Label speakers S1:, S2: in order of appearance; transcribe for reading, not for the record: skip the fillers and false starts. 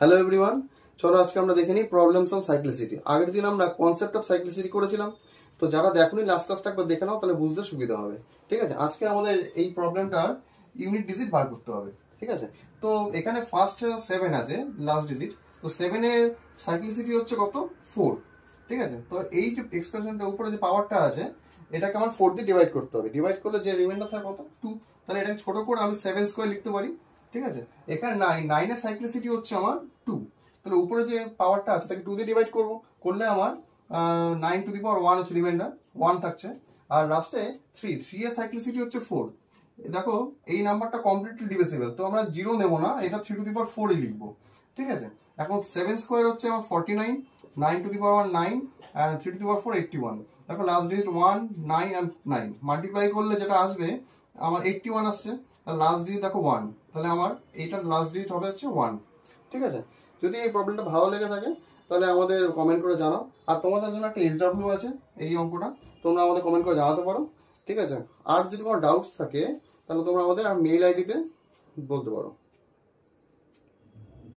S1: Hello everyone, চলো আজকে আমরা দেখে নিই প্রবলেমস অন সাইক্লিসিটি। আগের দিন আমরা কনসেপ্ট অফ সাইক্লিসিটি করেছিলাম, তো যারা দেখোনি লাস্ট ক্লাসটা একবার দেখে নাও, তাহলে বুঝতে সুবিধা হবে। ঠিক আছে, আজকে আমাদের এই প্রবলেমটার ইউনিট ডিজিট বার করতে হবে। ঠিক আছে, তো এখানে ফার্স্ট 7 আছে, লাস্ট ডিজিট। তো 7 এর সাইক্লিসিটি হচ্ছে কত? 4। ঠিক আছে, তো এই যে এক্সপ্রেশনটা উপরে যে পাওয়ারটা আছে, এটাকে আমার 4 দিয়ে ডিভাইড করতে হবে। ডিভাইড করলে যে রিমাইন্ডার থাকে কত? 2। তাহলে এটা ছোট করে আমি 7 স্কয়ার লিখতে পারি। ঠিক আছে, এখানে 9 এর সাইক্লিসিটি হচ্ছে আমার 2। তাহলে উপরে যে পাওয়ারটা আছে তাকে 2 দিয়ে ডিভাইড করব, করলে আমার 9 টু দি পাওয়ার 1 হচ্ছে রিমাইন্ডার, 1 থাকছে। আর লাস্টে 3 এর সাইক্লিসিটি হচ্ছে 4। দেখো এই নাম্বারটা কমপ্লিটলি ডিভিজিবল, তো আমরা 0 নেব না, এটা 3 টু দি পাওয়ার 4 ই লিখবো। ঠিক আছে, এখন 7 স্কয়ার হচ্ছে আমার 49, 9 to the power 9 R 3 to the পাওয়ার 4 81। দেখো লাস্ট ডিজিট 1, 9 আর 9 মাল্টিপ্লাই করলে যেটা আসবে আমার 81 আসছে। আর লাস্ট ডিজিট দেখো 1, তাহলে আমার এইটার লাস্ট ডিজিট হবে হচ্ছে 1। ঠিক আছে, যদি এই প্রবলেমটা ভালো লেগে থাকে তাহলে আমাদের কমেন্ট করে জানাও। আর তোমাদের জন্য একটা SW আছে এই অঙ্কটা, তোমরা আমাদের কমেন্ট করে জানাতে পারো। ঠিক আছে, আর যদি কোনো ডাউটস থাকে তাহলে তোমরা আমাদের মেইল আইডিতে বলতে পারো।